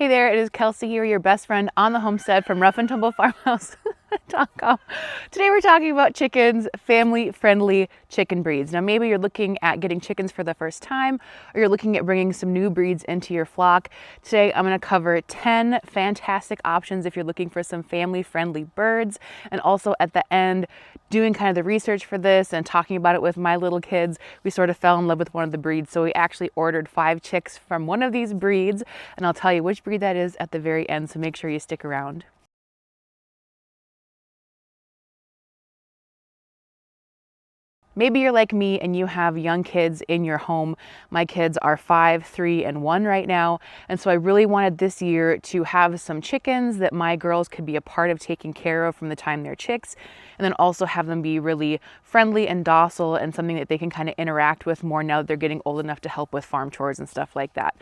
Hey there, it is Kelsey here, your best friend on the homestead from roughandtumblefarmhouse.com. Today we're talking about chickens, family-friendly chicken breeds. Now maybe you're looking at getting chickens for the first time, or you're looking at bringing some new breeds into your flock. Today I'm going to cover 10 fantastic options if you're looking for some family-friendly birds, and also at the end, doing kind of the research for this and talking about it with my little kids, we sort of fell in love with one of the breeds. So we actually ordered 5 chicks from one of these breeds, and I'll tell you which breed that is at the very end, so make sure you stick around. Maybe you're like me and you have young kids in your home. My kids are 5, 3, and 1 right now. And so I really wanted this year to have some chickens that my girls could be a part of taking care of from the time they're chicks. And then also have them be really friendly and docile and something that they can kind of interact with more now that they're getting old enough to help with farm chores and stuff like that.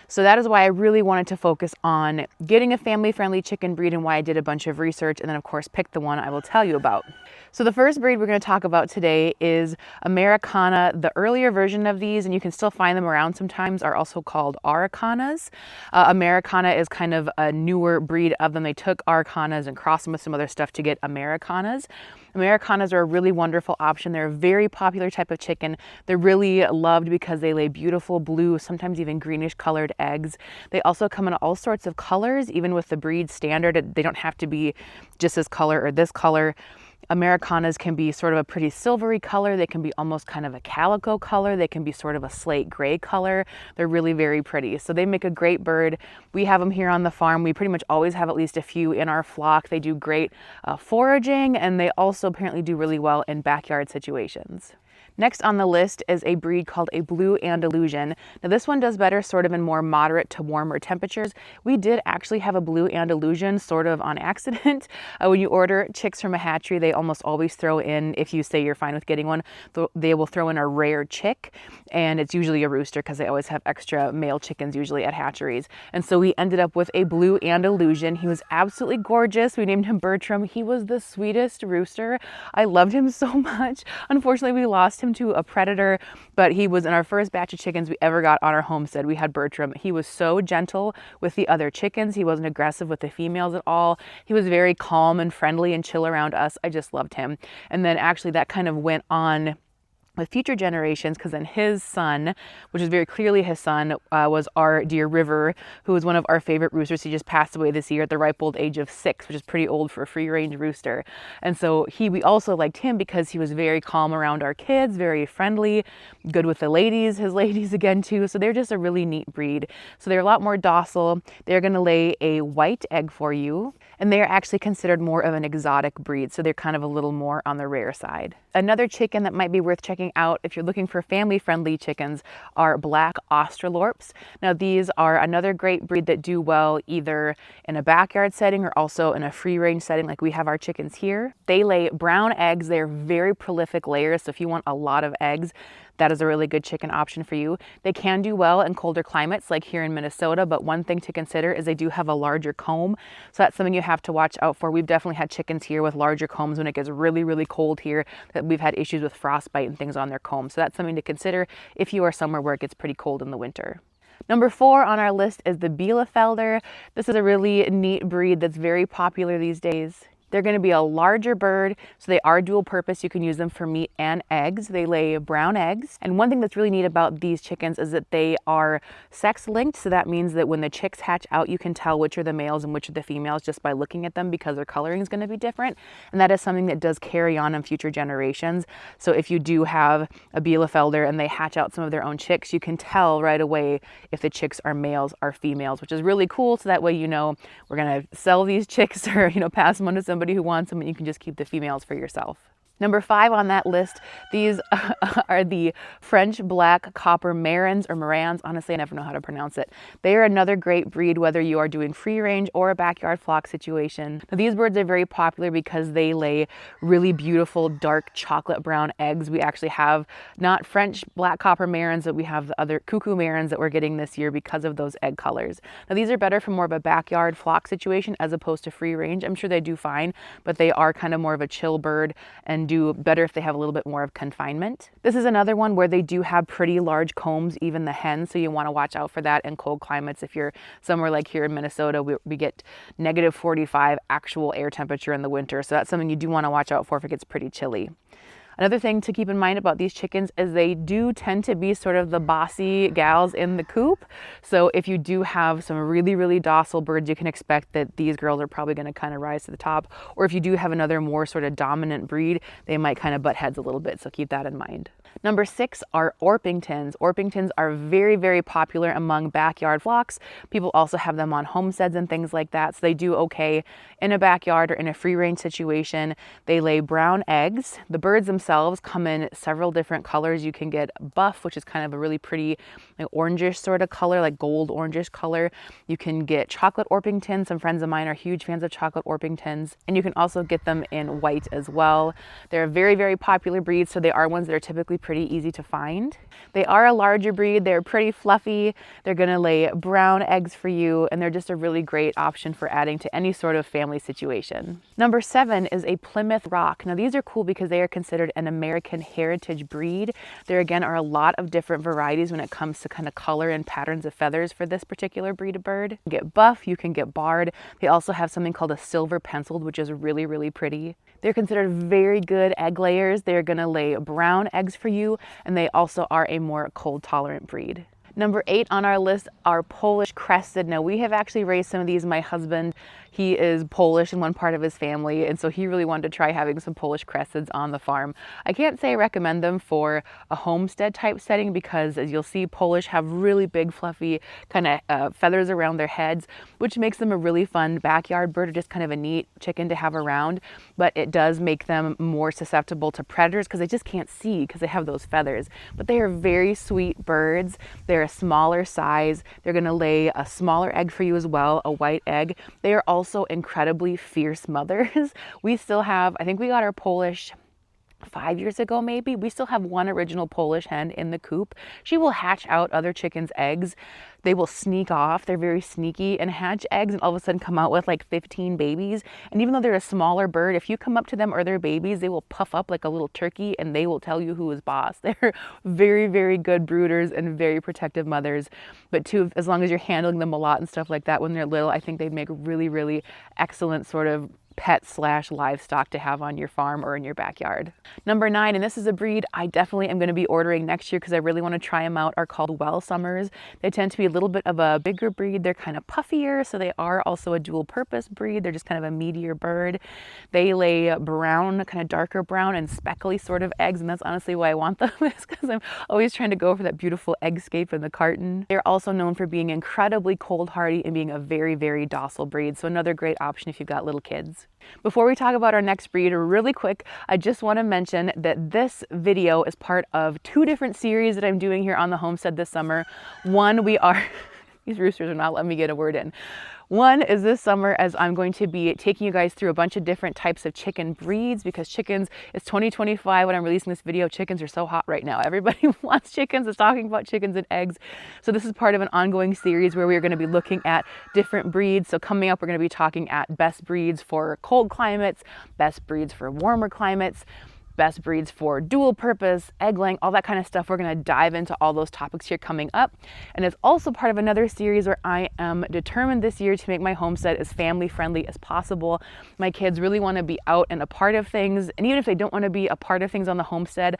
So that is why I really wanted to focus on getting a family-friendly chicken breed and why I did a bunch of research and then of course picked the one I will tell you about. So the first breed we're going to talk about today is Americana. The earlier version of these, and you can still find them around sometimes, are also called Aracanas. Americana is kind of a newer breed of them. They took Aracanas and crossed them with some other stuff to get Americanas. Americanas are a really wonderful option. They're a very popular type of chicken. They're really loved because they lay beautiful blue, sometimes even greenish colored eggs. They also come in all sorts of colors, even with the breed standard. They don't have to be just this color or this color. Americanas can be sort of a pretty silvery color. They can be almost kind of a calico color. They can be sort of a slate gray color. They're really very pretty. So they make a great bird. We have them here on the farm. We pretty much always have at least a few in our flock. They do great foraging, and they also apparently do really well in backyard situations. Next on the list is a breed called a Blue Andalusian. Now this one does better sort of in more moderate to warmer temperatures. We did actually have a Blue Andalusian sort of on accident. When you order chicks from a hatchery, they almost always throw in, if you say you're fine with getting one, they will throw in a rare chick, and it's usually a rooster because they always have extra male chickens usually at hatcheries. And so we ended up with a Blue Andalusian. He was absolutely gorgeous. We named him Bertram. He was the sweetest rooster. I loved him so much. Unfortunately, we lost him to a predator, but he was in our first batch of chickens we ever got on our homestead. We had Bertram. He was so gentle with the other chickens. He wasn't aggressive with the females at all. He was very calm and friendly and chill around us. I just loved him. And then actually that kind of went on with future generations, because then his son, which is very clearly his son, was our dear River, who was one of our favorite roosters. He just passed away this year at the ripe old age of 6, which is pretty old for a free-range rooster. And so we also liked him because he was very calm around our kids, very friendly, good with the ladies, his ladies again too. So they're just a really neat breed. So they're a lot more docile. They're going to lay a white egg for you, and they're actually considered more of an exotic breed. So they're kind of a little more on the rare side. Another chicken that might be worth checking out if you're looking for family-friendly chickens are black Australorps. Now these are another great breed that do well either in a backyard setting or also in a free-range setting like we have our chickens here. They lay brown eggs. They're very prolific layers, so if you want a lot of eggs, that is a really good chicken option for you. They can do well in colder climates like here in Minnesota, but one thing to consider is they do have a larger comb. So that's something you have to watch out for. We've definitely had chickens here with larger combs when it gets really, really cold here, that we've had issues with frostbite and things on their comb. So that's something to consider if you are somewhere where it gets pretty cold in the winter. Number 4 on our list is the Bielefelder. This is a really neat breed that's very popular these days. They're going to be a larger bird, so they are dual purpose. You can use them for meat and eggs. They lay brown eggs. And one thing that's really neat about these chickens is that they are sex linked. So that means that when the chicks hatch out, you can tell which are the males and which are the females just by looking at them because their coloring is going to be different. And that is something that does carry on in future generations. So if you do have a Bielefelder and they hatch out some of their own chicks, you can tell right away if the chicks are males or females, which is really cool. So that way, you know, we're going to sell these chicks or, pass them on to somebody who wants them, and you can just keep the females for yourself. Number 5 on that list, these are the French black copper Marans or Marans. Honestly, I never know how to pronounce it. They are another great breed, whether you are doing free range or a backyard flock situation. Now, these birds are very popular because they lay really beautiful dark chocolate brown eggs. We actually have not French black copper Marans, but we have the other cuckoo Marans that we're getting this year because of those egg colors. Now, these are better for more of a backyard flock situation as opposed to free range. I'm sure they do fine, but they are kind of more of a chill bird and and do better if they have a little bit more of confinement. This is another one where they do have pretty large combs, even the hens, so you want to watch out for that in cold climates. If you're somewhere like here in Minnesota, we get negative 45 actual air temperature in the winter, so that's something you do want to watch out for if it gets pretty chilly. Another thing to keep in mind about these chickens is they do tend to be sort of the bossy gals in the coop. So if you do have some really, really docile birds, you can expect that these girls are probably going to kind of rise to the top. Or if you do have another more sort of dominant breed, they might kind of butt heads a little bit. So keep that in mind. Number 6 are Orpingtons. Orpingtons are very, very popular among backyard flocks. People also have them on homesteads and things like that. So they do okay in a backyard or in a free range situation. They lay brown eggs. The birds themselves come in several different colors. You can get buff, which is kind of a really pretty like orangish sort of color, like gold orangish color. You can get chocolate Orpingtons. Some friends of mine are huge fans of chocolate Orpingtons. And you can also get them in white as well. They're a very, very popular breed, so they are ones that are typically pretty easy to find. They are a larger breed. They're pretty fluffy. They're going to lay brown eggs for you, and they're just a really great option for adding to any sort of family situation. Number 7 is a Plymouth Rock. Now these are cool because they are considered an American heritage breed. There again are a lot of different varieties when it comes to kind of color and patterns of feathers for this particular breed of bird. You can get buff, you can get barred. They also have something called a silver penciled, which is really, really pretty. They're considered very good egg layers. They're going to lay brown eggs for you, and they also are a more cold tolerant breed. Number 8 on our list are Polish crested. Now we have actually raised some of these. My husband, he is Polish in one part of his family, and so he really wanted to try having some Polish cresteds on the farm. I can't say I recommend them for a homestead type setting because, as you'll see, Polish have really big fluffy kind of feathers around their heads, which makes them a really fun backyard bird or just kind of a neat chicken to have around. But it does make them more susceptible to predators because they just can't see because they have those feathers. But they are very sweet birds. They're a smaller size. They're going to lay a smaller egg for you as well, a white egg. They are also incredibly fierce mothers. We still have, I think we got our Polish 5 years ago maybe. We still have one original Polish hen in the coop. She will hatch out other chickens' eggs. They will sneak off. They're very sneaky and hatch eggs and all of a sudden come out with like 15 babies. And even though they're a smaller bird, if you come up to them or their babies, they will puff up like a little turkey and they will tell you who is boss. They're very, very good brooders and very protective mothers. But too, as long as you're handling them a lot and stuff like that when they're little, I think they'd make really, really excellent sort of pet/livestock to have on your farm or in your backyard. Number 9, and this is a breed I definitely am going to be ordering next year because I really want to try them out, are called Welsumers. They tend to be a little bit of a bigger breed. They're kind of puffier, so they are also a dual purpose breed. They're just kind of a meatier bird. They lay brown, kind of darker brown and speckly sort of eggs, and that's honestly why I want them is because I'm always trying to go for that beautiful eggscape in the carton. They're also known for being incredibly cold hardy and being a very, very docile breed, so another great option if you've got little kids. Before we talk about our next breed, really quick, I just want to mention that this video is part of 2 different series that I'm doing here on the homestead this summer. One, these roosters are not letting me get a word in. One is this summer, as I'm going to be taking you guys through a bunch of different types of chicken breeds because chickens, it's 2025 when I'm releasing this video. Chickens are so hot right now. Everybody wants chickens, is talking about chickens and eggs. So this is part of an ongoing series where we are going to be looking at different breeds. So coming up, we're going to be talking at best breeds for cold climates, best breeds for warmer climates, best breeds for dual purpose, egg laying, all that kind of stuff. We're going to dive into all those topics here coming up. And it's also part of another series where I am determined this year to make my homestead as family friendly as possible. My kids really want to be out and a part of things. And even if they don't want to be a part of things on the homestead,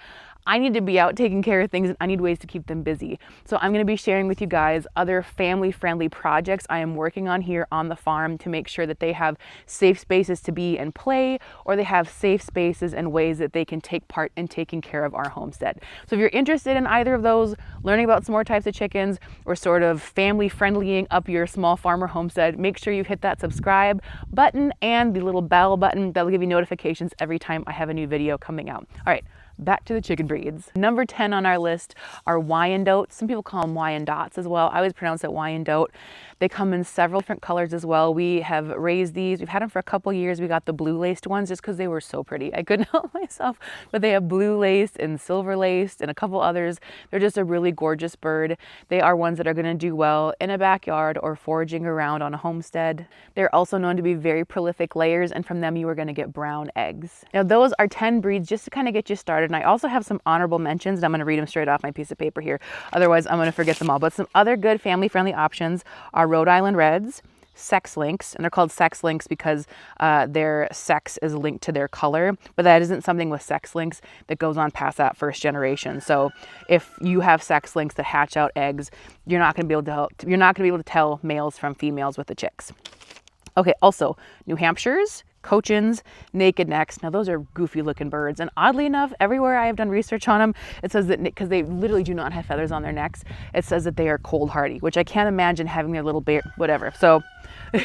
I need to be out taking care of things and I need ways to keep them busy. So I'm going to be sharing with you guys other family friendly projects I am working on here on the farm to make sure that they have safe spaces to be and play, or they have safe spaces and ways that they can take part in taking care of our homestead. So if you're interested in either of those, learning about some more types of chickens or sort of family friendlying up your small farmer homestead, make sure you hit that subscribe button and the little bell button. That'll give you notifications every time I have a new video coming out. All right. Back to the chicken breeds. Number 10 on our list are Wyandottes. Some people call them Wyandottes as well. I always pronounce it Wyandotte. They come in several different colors as well. We have raised these. We've had them for a couple years. We got the blue laced ones just because they were so pretty. I couldn't help myself, but they have blue laced and silver laced and a couple others. They're just a really gorgeous bird. They are ones that are going to do well in a backyard or foraging around on a homestead. They're also known to be very prolific layers, and from them you are going to get brown eggs. Now those are 10 breeds just to kind of get you started. And I also have some honorable mentions, and I'm going to read them straight off my piece of paper here. Otherwise I'm going to forget them all. But some other good family-friendly options are Rhode Island Reds, sex links, and they're called sex links because their sex is linked to their color, but that isn't something with sex links that goes on past that first generation. So if you have sex links that hatch out eggs, you're not going to be able to tell males from females with the chicks. Okay, also New Hampshires, Cochins, naked necks. Now those are goofy looking birds, and oddly enough, everywhere I have done research on them, it says that, because they literally do not have feathers on their necks, it says that they are cold hardy, which I can't imagine having their little bear, whatever. So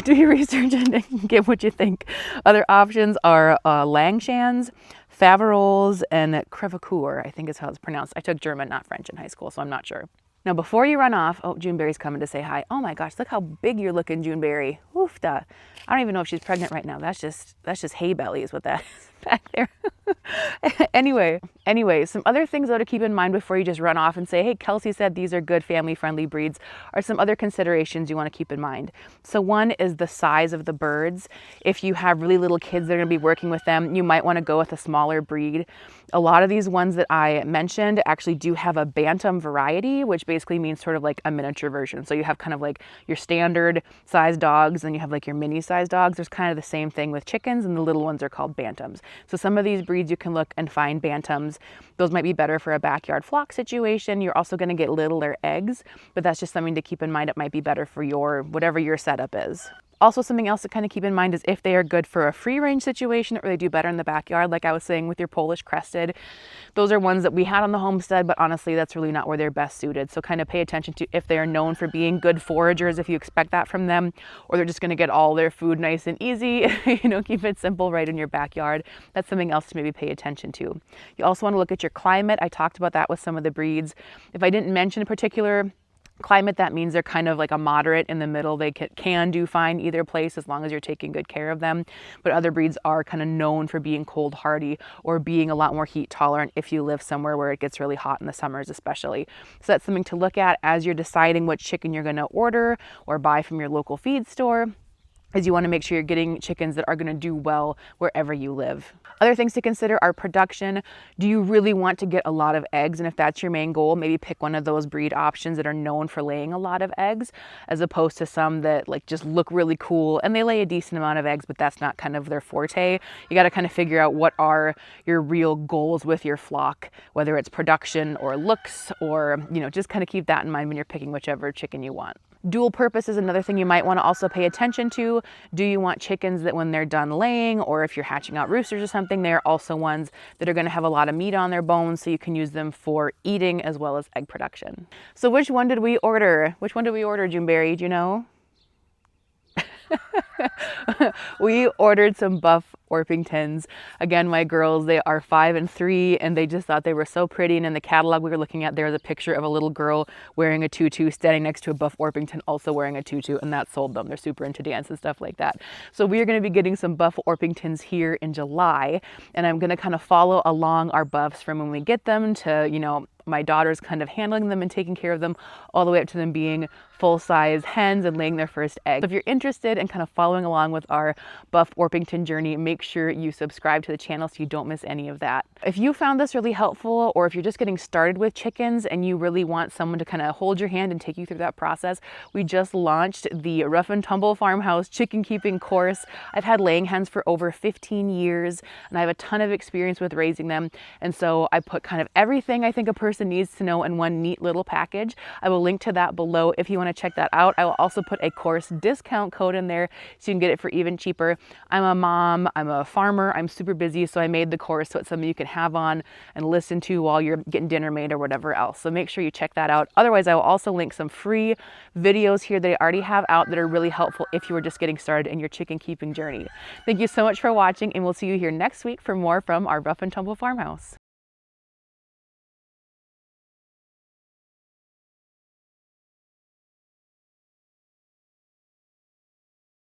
do your research and get what you think. Other options are Langshans, Faverolles, and Crevecoeur, I think is how it's pronounced. I took German, not French in high school, so I'm not sure. Now, before you run off, oh, Juneberry's coming to say hi. Oh my gosh, look how big you're looking, Juneberry. Oofda. I don't even know if she's pregnant right now. That's just hay belly is what that is back there. Anyway, some other things though to keep in mind before you just run off and say, hey, Kelsey said these are good family-friendly breeds, are some other considerations you want to keep in mind. So one is the size of the birds. If you have really little kids that are going to be working with them, you might want to go with a smaller breed. A lot of these ones that I mentioned actually do have a bantam variety, which basically means sort of like a miniature version. So you have kind of like your standard size dogs, and you have like your mini size dogs. There's kind of the same thing with chickens, and the little ones are called bantams. So some of these breeds you can look and find bantams. Those might be better for a backyard flock situation. You're also going to get littler eggs, but that's just something to keep in mind. It might be better for whatever your setup is. Also, something else to kind of keep in mind is if they are good for a free range situation or they do better in the backyard, like I was saying with your Polish crested. Those are ones that we had on the homestead, but honestly, that's really not where they're best suited. So kind of pay attention to if they are known for being good foragers, if you expect that from them, or they're just going to get all their food nice and easy, keep it simple right in your backyard. That's something else to maybe pay attention to. You also want to look at your climate. I talked about that with some of the breeds. If I didn't mention a particular climate, that means they're kind of like a moderate in the middle. They can do fine either place as long as you're taking good care of them. But other breeds are kind of known for being cold hardy or being a lot more heat tolerant if you live somewhere where it gets really hot in the summers especially. So that's something to look at as you're deciding what chicken you're going to order or buy from your local feed store, is you want to make sure you're getting chickens that are going to do well wherever you live. Other things to consider are production. Do you really want to get a lot of eggs? And if that's your main goal, maybe pick one of those breed options that are known for laying a lot of eggs, as opposed to some that like just look really cool and they lay a decent amount of eggs, but that's not kind of their forte. You got to kind of figure out what are your real goals with your flock, whether it's production or looks, or just kind of keep that in mind when you're picking whichever chicken you want. Dual purpose is another thing you might want to also pay attention to. Do you want chickens that when they're done laying, or if you're hatching out roosters or something, they're also ones that are going to have a lot of meat on their bones, so you can use them for eating as well as egg production. So which one did we order? Which one did we order, Juneberry? Do you know? We ordered some buff Orpingtons. Again, my girls, they are 5 and 3, and they just thought they were so pretty. And in the catalog we were looking at, there was a picture of a little girl wearing a tutu standing next to a buff Orpington also wearing a tutu, and that sold them. They're super into dance and stuff like that. So we are going to be getting some buff Orpingtons here in July, and I'm going to kind of follow along our buffs from when we get them to, my daughter's kind of handling them and taking care of them all the way up to them being full-size hens and laying their first egg. So if you're interested in kind of following along with our buff Orpington journey, make sure you subscribe to the channel so you don't miss any of that. If you found this really helpful, or if you're just getting started with chickens and you really want someone to kind of hold your hand and take you through that process, we just launched the Rough and Tumble Farmhouse chicken keeping course. I've had laying hens for over 15 years and I have a ton of experience with raising them. And so I put kind of everything I think a person needs to know in one neat little package. I will link to that below if you want to check that out. I will also put a course discount code in there so you can get it for even cheaper. I'm a mom, I'm a farmer, I'm super busy, so I made the course so it's something you can have on and listen to while you're getting dinner made or whatever else. So make sure you check that out. Otherwise, I will also link some free videos here that I already have out that are really helpful if you are just getting started in your chicken keeping journey. Thank you so much for watching, and we'll see you here next week for more from our Rough and Tumble Farmhouse.